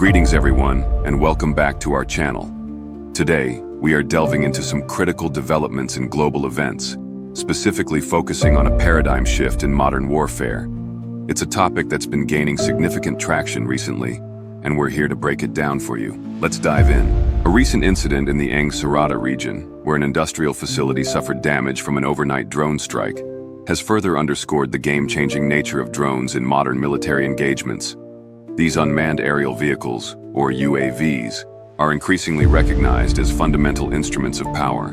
Greetings everyone, and welcome back to our channel. Today, we are delving into some critical developments in global events, specifically focusing on a paradigm shift in modern warfare. It's a topic that's been gaining significant traction recently, and we're here to break it down for you. Let's dive in. A recent incident in the Sarata region, where an industrial facility suffered damage from an overnight drone strike, has further underscored the game-changing nature of drones in modern military engagements. These unmanned aerial vehicles, or UAVs, are increasingly recognized as fundamental instruments of power,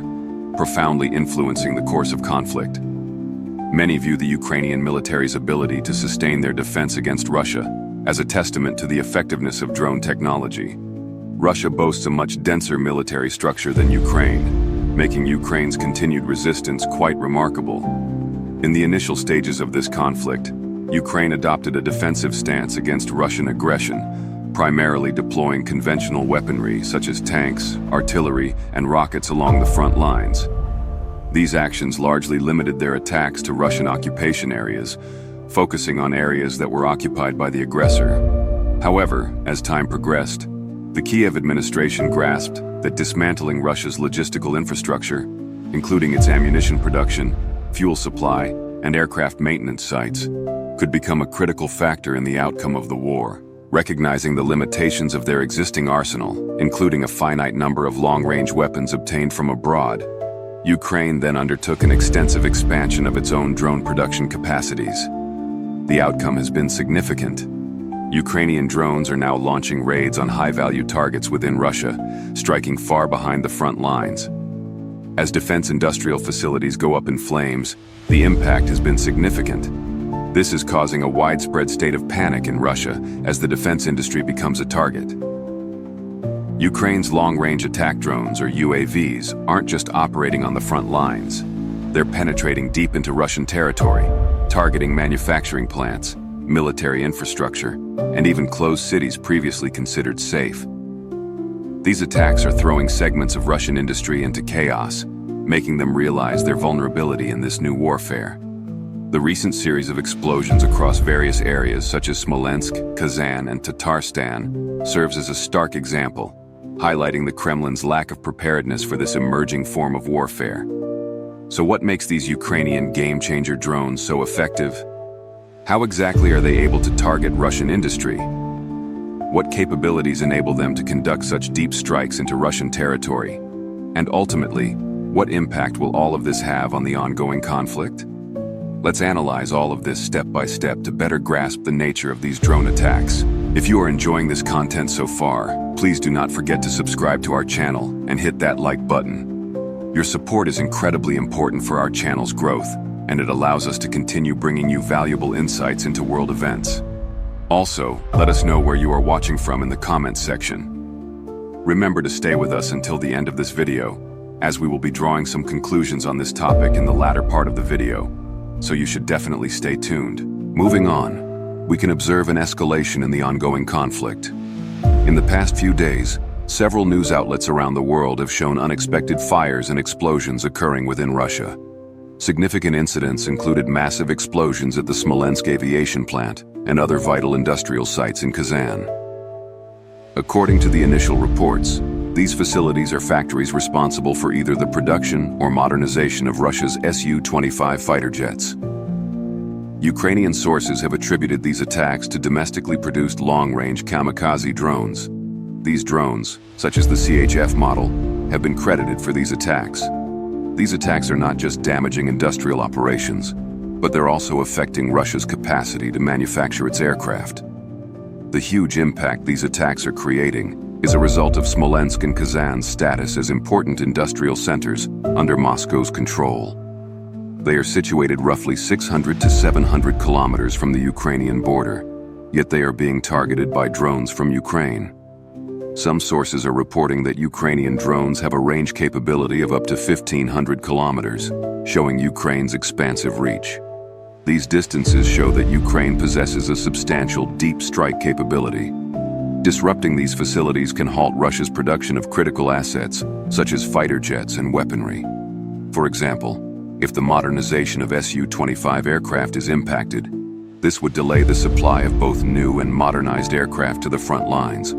profoundly influencing the course of conflict. Many view the Ukrainian military's ability to sustain their defense against Russia as a testament to the effectiveness of drone technology. Russia boasts a much denser military structure than Ukraine, making Ukraine's continued resistance quite remarkable. In the initial stages of this conflict, Ukraine adopted a defensive stance against Russian aggression, primarily deploying conventional weaponry such as tanks, artillery, and rockets along the front lines. These actions largely limited their attacks to Russian occupation areas, focusing on areas that were occupied by the aggressor. However, as time progressed, the Kiev administration grasped that dismantling Russia's logistical infrastructure, including its ammunition production, fuel supply, and aircraft maintenance sites, could become a critical factor in the outcome of the war. Recognizing the limitations of their existing arsenal, including a finite number of long-range weapons obtained from abroad, Ukraine then undertook an extensive expansion of its own drone production capacities. The outcome has been significant. Ukrainian drones are now launching raids on high-value targets within Russia, striking far behind the front lines. As defense industrial facilities go up in flames, the impact has been significant. This is causing a widespread state of panic in Russia as the defense industry becomes a target. Ukraine's long-range attack drones, or UAVs, aren't just operating on the front lines. They're penetrating deep into Russian territory, targeting manufacturing plants, military infrastructure, and even closed cities previously considered safe. These attacks are throwing segments of Russian industry into chaos, making them realize their vulnerability in this new warfare. The recent series of explosions across various areas such as Smolensk, Kazan, and Tatarstan serves as a stark example, highlighting the Kremlin's lack of preparedness for this emerging form of warfare. So what makes these Ukrainian game-changer drones so effective? How exactly are they able to target Russian industry? What capabilities enable them to conduct such deep strikes into Russian territory? And ultimately, what impact will all of this have on the ongoing conflict? Let's analyze all of this step by step to better grasp the nature of these drone attacks. If you are enjoying this content so far, please do not forget to subscribe to our channel and hit that like button. Your support is incredibly important for our channel's growth, and it allows us to continue bringing you valuable insights into world events. Also, let us know where you are watching from in the comments section. Remember to stay with us until the end of this video, as we will be drawing some conclusions on this topic in the latter part of the video, so you should definitely stay tuned. Moving on, we can observe an escalation in the ongoing conflict. In the past few days, several news outlets around the world have shown unexpected fires and explosions occurring within Russia. Significant incidents included massive explosions at the Smolensk aviation plant and other vital industrial sites in Kazan. According to the initial reports, these facilities are factories responsible for either the production or modernization of Russia's Su-25 fighter jets. Ukrainian sources have attributed these attacks to domestically produced long-range Kamikaze drones. These drones, such as the CHF model, have been credited for these attacks. These attacks are not just damaging industrial operations, but they're also affecting Russia's capacity to manufacture its aircraft. The huge impact these attacks are creating is a result of Smolensk and Kazan's status as important industrial centers under Moscow's control. They are situated roughly 600 to 700 kilometers from the Ukrainian border, yet they are being targeted by drones from Ukraine. Some sources are reporting that Ukrainian drones have a range capability of up to 1,500 kilometers, showing Ukraine's expansive reach. These distances show that Ukraine possesses a substantial deep strike capability. Disrupting these facilities can halt Russia's production of critical assets, such as fighter jets and weaponry. For example, if the modernization of Su-25 aircraft is impacted, this would delay the supply of both new and modernized aircraft to the front lines,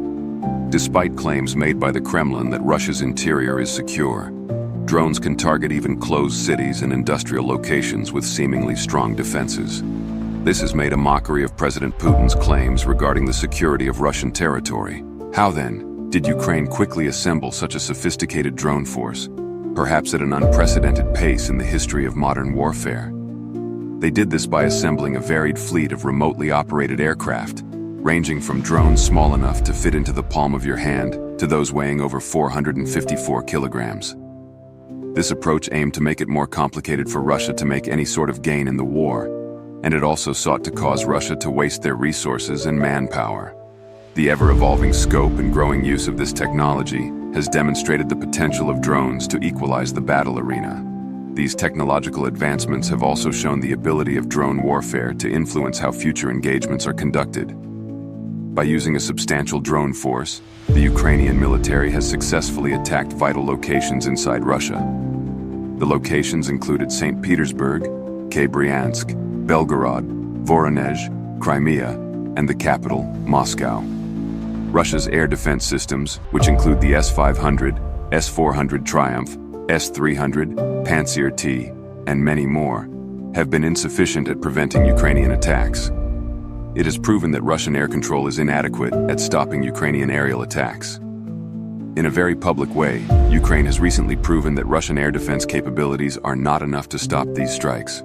Despite claims made by the Kremlin that Russia's interior is secure, drones can target even closed cities and industrial locations with seemingly strong defenses. This has made a mockery of President Putin's claims regarding the security of Russian territory. How then did Ukraine quickly assemble such a sophisticated drone force, perhaps at an unprecedented pace in the history of modern warfare? They did this by assembling a varied fleet of remotely operated aircraft, ranging from drones small enough to fit into the palm of your hand to those weighing over 454 kilograms. This approach aimed to make it more complicated for Russia to make any sort of gain in the war, and it also sought to cause Russia to waste their resources and manpower. The ever-evolving scope and growing use of this technology has demonstrated the potential of drones to equalize the battle arena. These technological advancements have also shown the ability of drone warfare to influence how future engagements are conducted. By using a substantial drone force, the Ukrainian military has successfully attacked vital locations inside Russia. The locations included St. Petersburg, Bryansk, Belgorod, Voronezh, Crimea, and the capital, Moscow. Russia's air defense systems, which include the S-500, S-400 Triumph, S-300, Pantsir T, and many more, have been insufficient at preventing Ukrainian attacks. It has proven that Russian air control is inadequate at stopping Ukrainian aerial attacks. In a very public way, Ukraine has recently proven that Russian air defense capabilities are not enough to stop these strikes.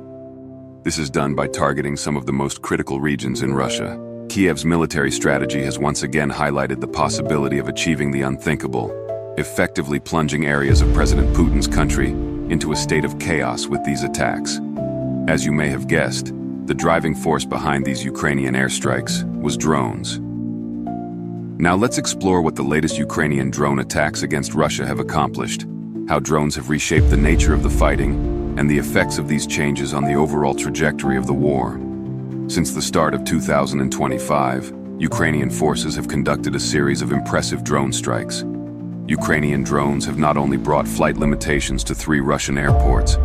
This is done by targeting some of the most critical regions in Russia. Kiev's military strategy has once again highlighted the possibility of achieving the unthinkable, effectively plunging areas of President Putin's country into a state of chaos with these attacks. As you may have guessed, the driving force behind these Ukrainian airstrikes was drones. Now let's explore what the latest Ukrainian drone attacks against Russia have accomplished, how drones have reshaped the nature of the fighting, and the effects of these changes on the overall trajectory of the war. Since the start of 2025, Ukrainian forces have conducted a series of impressive drone strikes. Ukrainian drones have not only brought flight limitations to 3 Russian airports,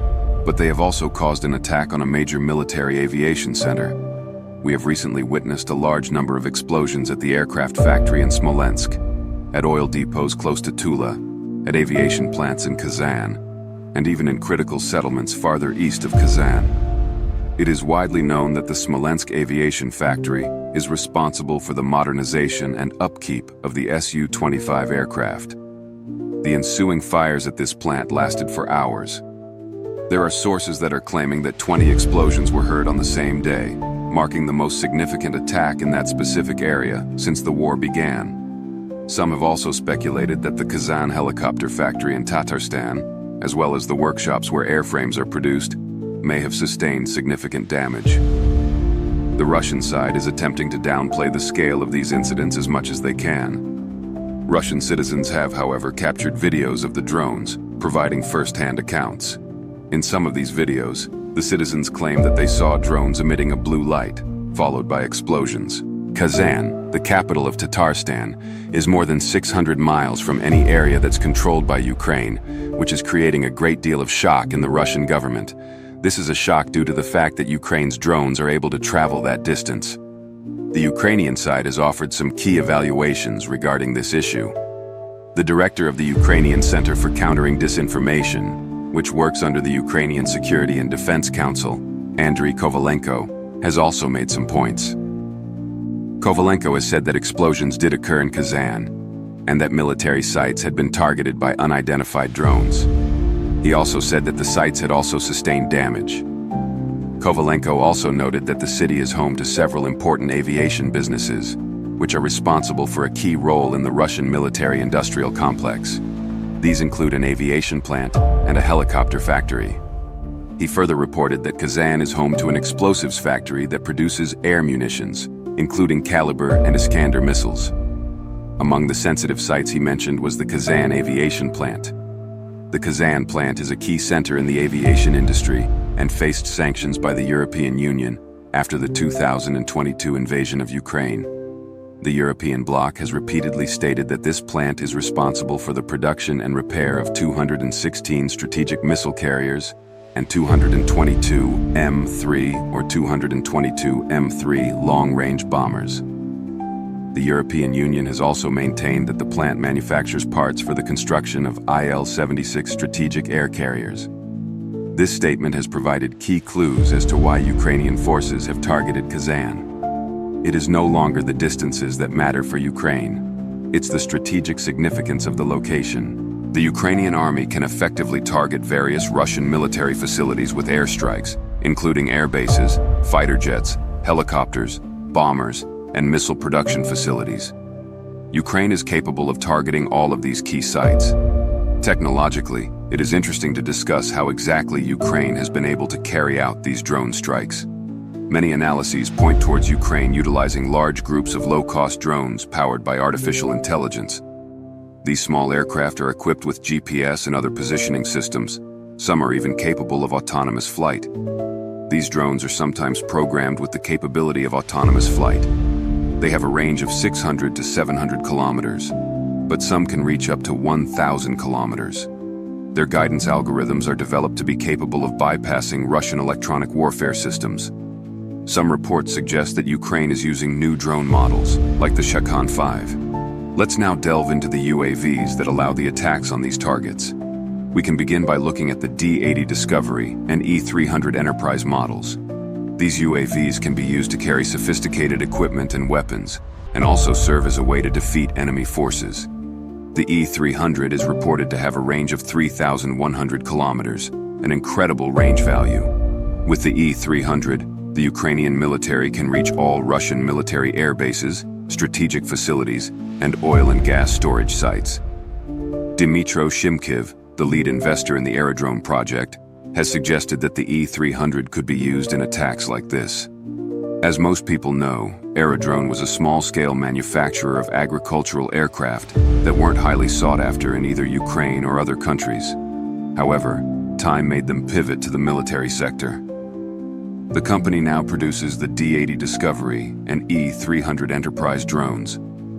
but they have also caused an attack on a major military aviation center. We have recently witnessed a large number of explosions at the aircraft factory in Smolensk, at oil depots close to Tula, at aviation plants in Kazan, and even in critical settlements farther east of Kazan. It is widely known that the Smolensk aviation factory is responsible for the modernization and upkeep of the Su-25 aircraft. The ensuing fires at this plant lasted for hours. There are sources that are claiming that 20 explosions were heard on the same day, marking the most significant attack in that specific area since the war began. Some have also speculated that the Kazan helicopter factory in Tatarstan, as well as the workshops where airframes are produced, may have sustained significant damage. The Russian side is attempting to downplay the scale of these incidents as much as they can. Russian citizens have, however, captured videos of the drones, providing first-hand accounts. In some of these videos, the citizens claim that they saw drones emitting a blue light, followed by explosions. Kazan, the capital of Tatarstan, is more than 600 miles from any area that's controlled by Ukraine, which is creating a great deal of shock in the Russian government. This is a shock due to the fact that Ukraine's drones are able to travel that distance. The Ukrainian side has offered some key evaluations regarding this issue. The director of the Ukrainian Center for Countering Disinformation, which works under the Ukrainian Security and Defense Council, Andriy Kovalenko, has also made some points. Kovalenko has said that explosions did occur in Kazan, and that military sites had been targeted by unidentified drones. He also said that the sites had also sustained damage. Kovalenko also noted that the city is home to several important aviation businesses, which are responsible for a key role in the Russian military-industrial complex. These include an aviation plant and a helicopter factory. He further reported that Kazan is home to an explosives factory that produces air munitions, including Caliber and Iskander missiles. Among the sensitive sites he mentioned was the Kazan aviation plant. The Kazan plant is a key center in the aviation industry and faced sanctions by the European Union after the 2022 invasion of Ukraine. The European bloc has repeatedly stated that this plant is responsible for the production and repair of 216 strategic missile carriers and 222 M3 or 222 M3 long-range bombers. The European Union has also maintained that the plant manufactures parts for the construction of Il-76 strategic air carriers. This statement has provided key clues as to why Ukrainian forces have targeted Kazan. It is no longer the distances that matter for Ukraine. It's the strategic significance of the location. The Ukrainian army can effectively target various Russian military facilities with airstrikes, including air bases, fighter jets, helicopters, bombers, and missile production facilities. Ukraine is capable of targeting all of these key sites. Technologically, it is interesting to discuss how exactly Ukraine has been able to carry out these drone strikes. Many analyses point towards Ukraine utilizing large groups of low-cost drones powered by artificial intelligence. These small aircraft are equipped with GPS and other positioning systems. Some are even capable of autonomous flight. These drones are sometimes programmed with the capability of autonomous flight. They have a range of 600 to 700 kilometers, but some can reach up to 1,000 kilometers. Their guidance algorithms are developed to be capable of bypassing Russian electronic warfare systems. Some reports suggest that Ukraine is using new drone models, like the Shakan 5. Let's now delve into the UAVs that allow the attacks on these targets. We can begin by looking at the D-80 Discovery and E-300 Enterprise models. These UAVs can be used to carry sophisticated equipment and weapons, and also serve as a way to defeat enemy forces. The E-300 is reported to have a range of 3,100 kilometers, an incredible range value. With the E-300, the Ukrainian military can reach all Russian military air bases, strategic facilities, and oil and gas storage sites. Dmytro Shimkiv, the lead investor in the aerodrome project, has suggested that the E-300 could be used in attacks like this. As most people know, Aerodrone was a small-scale manufacturer of agricultural aircraft that weren't highly sought after in either Ukraine or other countries. However, time made them pivot to the military sector. The company now produces the D-80 Discovery and E-300 Enterprise drones.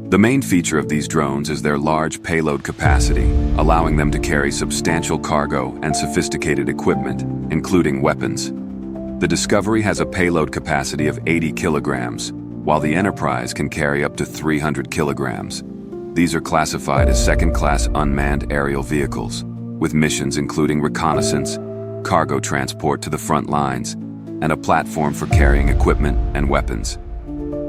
The main feature of these drones is their large payload capacity, allowing them to carry substantial cargo and sophisticated equipment, including weapons. The Discovery has a payload capacity of 80 kilograms, while the Enterprise can carry up to 300 kilograms. These are classified as second-class unmanned aerial vehicles, with missions including reconnaissance, cargo transport to the front lines, and a platform for carrying equipment and weapons.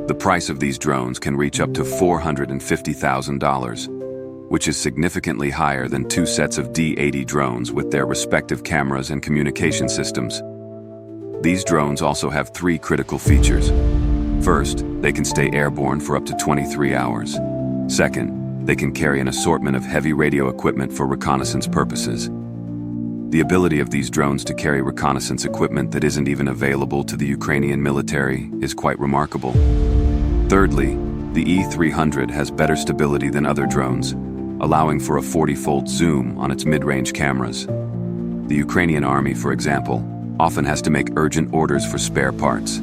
The price of these drones can reach up to $450,000, which is significantly higher than two sets of D-80 drones with their respective cameras and communication systems. These drones also have three critical features. First, they can stay airborne for up to 23 hours. Second, they can carry an assortment of heavy radio equipment for reconnaissance purposes. The ability of these drones to carry reconnaissance equipment that isn't even available to the Ukrainian military is quite remarkable. Thirdly, the E-300 has better stability than other drones, allowing for a 40-fold zoom on its mid-range cameras. The Ukrainian army, for example, often has to make urgent orders for spare parts,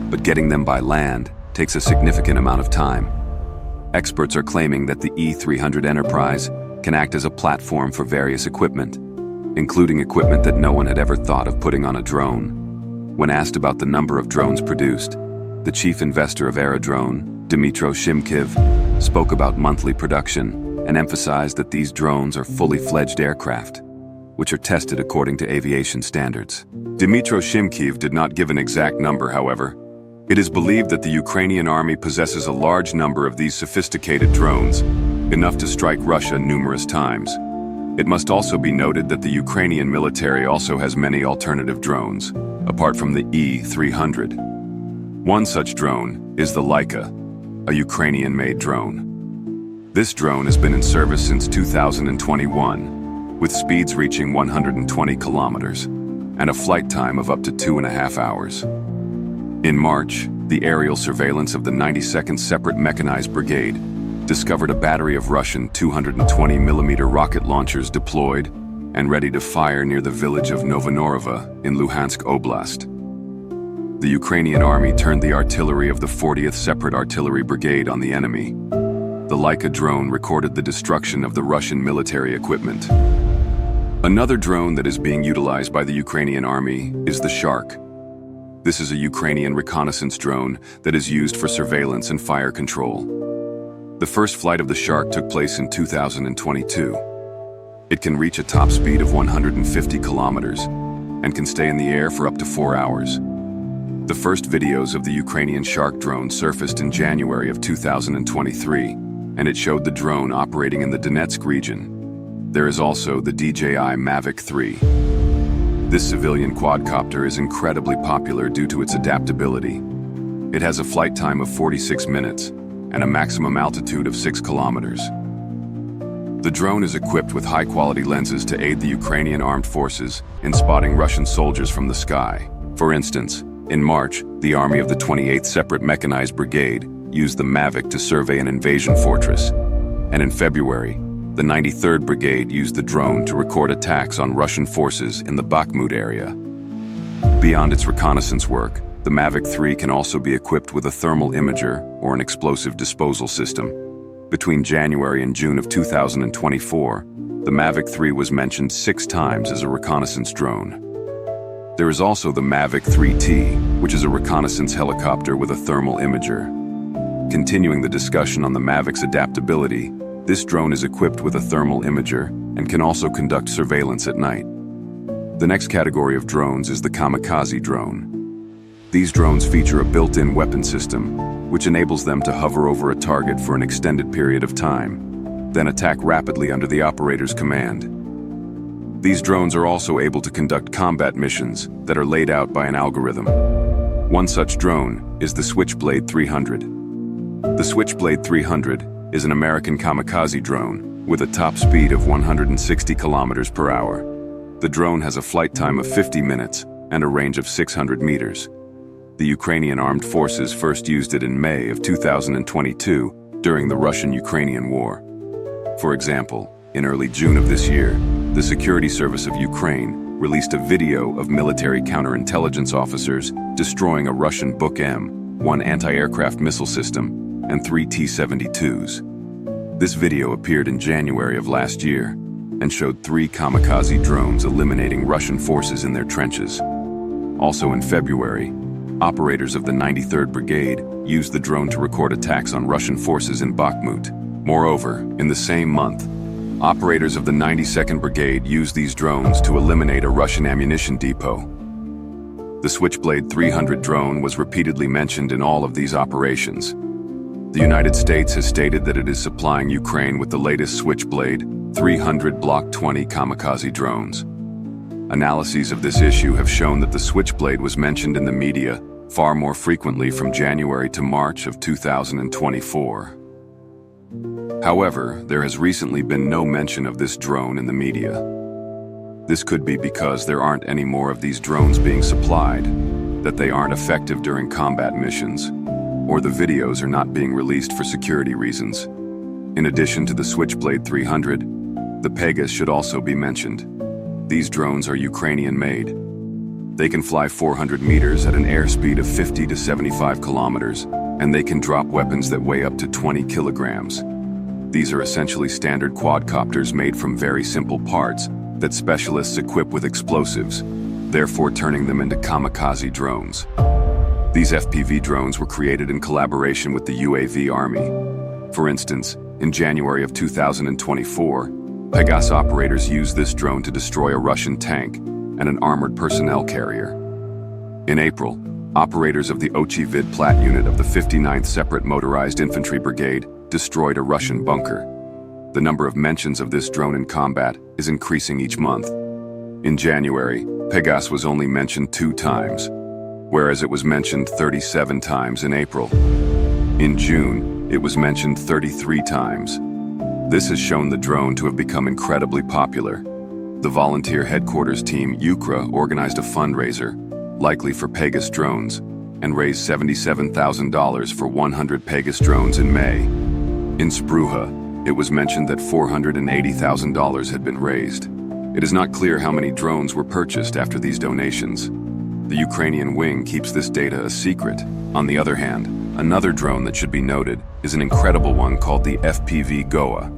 but getting them by land takes a significant amount of time. Experts are claiming that the E-300 Enterprise can act as a platform for various equipment, including equipment that no one had ever thought of putting on a drone. When asked about the number of drones produced, the chief investor of Aerodrone, Dmytro Shimkiv, spoke about monthly production and emphasized that these drones are fully fledged aircraft, which are tested according to aviation standards. Dmytro Shimkiv did not give an exact number, however. It is believed that the Ukrainian army possesses a large number of these sophisticated drones, enough to strike Russia numerous times. It must also be noted that the Ukrainian military also has many alternative drones, apart from the E-300. One such drone is the Laika, a Ukrainian-made drone. This drone has been in service since 2021, with speeds reaching 120 kilometers and a flight time of up to 2.5 hours. In March, the aerial surveillance of the 92nd Separate Mechanized Brigade discovered a battery of Russian 220mm rocket launchers deployed and ready to fire near the village of Novonorova in Luhansk Oblast. The Ukrainian army turned the artillery of the 40th Separate Artillery Brigade on the enemy. The Laika drone recorded the destruction of the Russian military equipment. Another drone that is being utilized by the Ukrainian army is the Shark. This is a Ukrainian reconnaissance drone that is used for surveillance and fire control. The first flight of the Shark took place in 2022. It can reach a top speed of 150 kilometers and can stay in the air for up to 4 hours. The first videos of the Ukrainian Shark drone surfaced in January of 2023, and it showed the drone operating in the Donetsk region. There is also the DJI Mavic 3. This civilian quadcopter is incredibly popular due to its adaptability. It has a flight time of 46 minutes and a maximum altitude of 6 kilometers. The drone is equipped with high-quality lenses to aid the Ukrainian armed forces in spotting Russian soldiers from the sky. For instance, in March, the army of the 28th Separate Mechanized Brigade used the Mavic to survey an invasion fortress. And in February, the 93rd Brigade used the drone to record attacks on Russian forces in the Bakhmut area. Beyond its reconnaissance work, the Mavic 3 can also be equipped with a thermal imager or an explosive disposal system. Between January and June of 2024, the Mavic 3 was mentioned 6 times as a reconnaissance drone. There is also the Mavic 3T, which is a reconnaissance helicopter with a thermal imager. Continuing the discussion on the Mavic's adaptability, this drone is equipped with a thermal imager and can also conduct surveillance at night. The next category of drones is the Kamikaze drone. These drones feature a built-in weapon system, which enables them to hover over a target for an extended period of time, then attack rapidly under the operator's command. These drones are also able to conduct combat missions that are laid out by an algorithm. One such drone is the Switchblade 300. The Switchblade 300 is an American kamikaze drone with a top speed of 160 kilometers per hour. The drone has a flight time of 50 minutes and a range of 600 meters. The Ukrainian armed forces first used it in May of 2022 during the Russian-Ukrainian war. For example, in early June of this year, the Security Service of Ukraine released a video of military counterintelligence officers destroying a Russian Buk M1 anti-aircraft missile system and 3 T-72s. This video appeared in January of last year and showed 3 kamikaze drones eliminating Russian forces in their trenches. Also in February, operators of the 93rd Brigade used the drone to record attacks on Russian forces in Bakhmut. Moreover, in the same month, operators of the 92nd Brigade used these drones to eliminate a Russian ammunition depot. The Switchblade 300 drone was repeatedly mentioned in all of these operations. The United States has stated that it is supplying Ukraine with the latest Switchblade 300 Block 20 kamikaze drones. Analyses of this issue have shown that the Switchblade was mentioned in the media far more frequently from January to March of 2024. However, there has recently been no mention of this drone in the media. This could be because there aren't any more of these drones being supplied, that they aren't effective during combat missions, or the videos are not being released for security reasons. In addition to the Switchblade 300, the Pegasus should also be mentioned. These drones are Ukrainian-made. They can fly 400 meters at an airspeed of 50 to 75 kilometers, and they can drop weapons that weigh up to 20 kilograms. These are essentially standard quadcopters made from very simple parts that specialists equip with explosives, therefore turning them into kamikaze drones. These FPV drones were created in collaboration with the UAV Army. For instance, in January of 2024, Pegasus operators used this drone to destroy a Russian tank and an armored personnel carrier. In April, operators of the Ochi-Vid Plat unit of the 59th Separate Motorized Infantry Brigade destroyed a Russian bunker. The number of mentions of this drone in combat is increasing each month. In January, Pegasus was only mentioned 2 times, whereas it was mentioned 37 times in April. In June, it was mentioned 33 times. This has shown the drone to have become incredibly popular. The volunteer headquarters team UKRA organized a fundraiser, likely for Pegasus drones, and raised $77,000 for 100 Pegasus drones in May. In Spruha, it was mentioned that $480,000 had been raised. It is not clear how many drones were purchased after these donations. The Ukrainian wing keeps this data a secret. On the other hand, another drone that should be noted is an incredible one called the FPV Goa.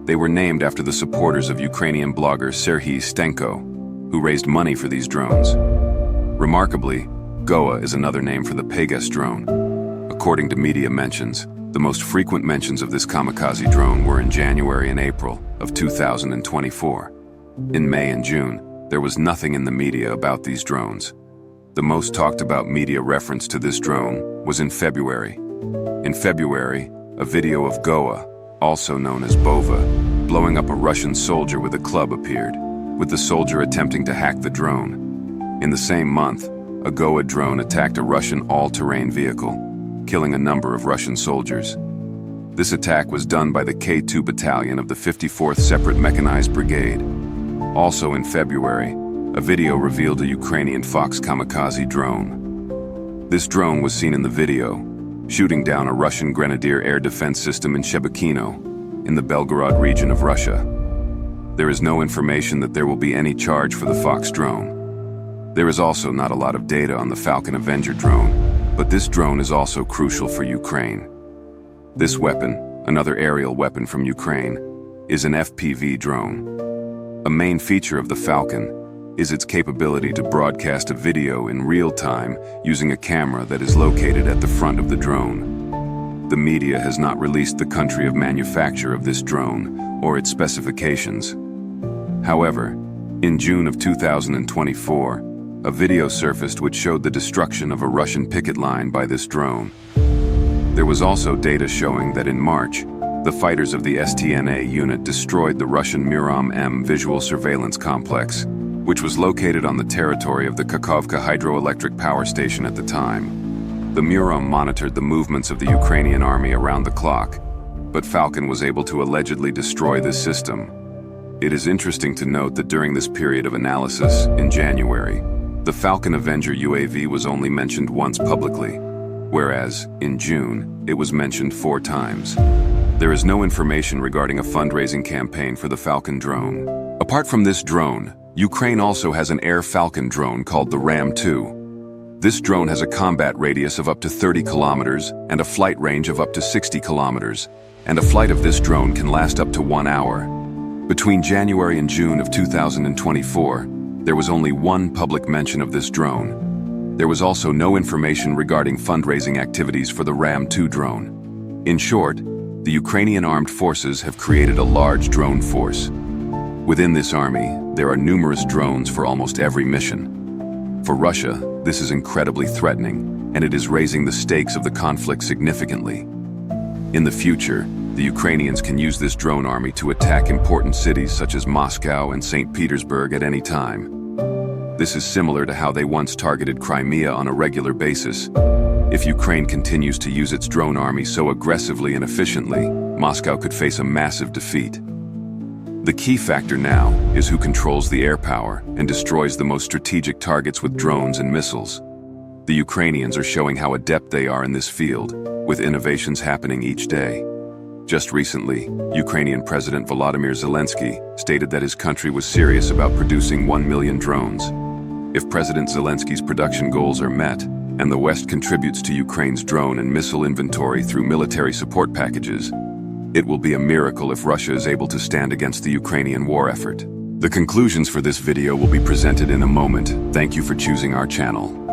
They were named after the supporters of Ukrainian blogger Serhiy Stenko, who raised money for these drones. Remarkably, Goa is another name for the Pegasus drone. According to media mentions, The most frequent mentions of this kamikaze drone were in January and April of 2024. In May and June, there was nothing in the media about these drones. The most talked about media reference to this drone was in February. In February, a video of Goa, also known as Bova, blowing up a Russian soldier with a club appeared, with the soldier attempting to hack the drone. In the same month, a Goa drone attacked a Russian all-terrain vehicle, killing a number of Russian soldiers. This attack was done by the K2 Battalion of the 54th Separate Mechanized Brigade. Also in February, a video revealed a Ukrainian Fox Kamikaze drone. This drone was seen in the video, shooting down a Russian Grenadier air defense system in Shebekino, in the Belgorod region of Russia. There is no information that there will be any charge for the Fox drone. There is also not a lot of data on the Falcon Avenger drone, but this drone is also crucial for Ukraine. This weapon, another aerial weapon from Ukraine, is an FPV drone. A main feature of the Falcon is its capability to broadcast a video in real time using a camera that is located at the front of the drone. The media has not released the country of manufacture of this drone or its specifications. However, in June of 2024, a video surfaced which showed the destruction of a Russian picket line by this drone. There was also data showing that in March, the fighters of the STNA unit destroyed the Russian Murom-M visual surveillance complex, which was located on the territory of the Kakhovka hydroelectric power station at the time. The Murom monitored the movements of the Ukrainian army around the clock, but Falcon was able to allegedly destroy this system. It is interesting to note that during this period of analysis, in January, the Falcon Avenger UAV was only mentioned once publicly, whereas, in June, it was mentioned 4 times. There is no information regarding a fundraising campaign for the Falcon drone. Apart from this drone, Ukraine also has an Air Falcon drone called the Ram-2. This drone has a combat radius of up to 30 kilometers and a flight range of up to 60 kilometers, and a flight of this drone can last up to 1 hour. Between January and June of 2024, there was only one public mention of this drone. There was also no information regarding fundraising activities for the Ram-2 drone. In short, the Ukrainian armed forces have created a large drone force. Within this army, there are numerous drones for almost every mission. For Russia, this is incredibly threatening, and it is raising the stakes of the conflict significantly. In the future, the Ukrainians can use this drone army to attack important cities such as Moscow and St. Petersburg at any time. This is similar to how they once targeted Crimea on a regular basis. If Ukraine continues to use its drone army so aggressively and efficiently, Moscow could face a massive defeat. The key factor now is who controls the air power and destroys the most strategic targets with drones and missiles. The Ukrainians are showing how adept they are in this field, with innovations happening each day. Just recently, Ukrainian President Volodymyr Zelensky stated that his country was serious about producing 1 million drones. If President Zelensky's production goals are met, and the West contributes to Ukraine's drone and missile inventory through military support packages, it will be a miracle if Russia is able to stand against the Ukrainian war effort. The conclusions for this video will be presented in a moment. Thank you for choosing our channel.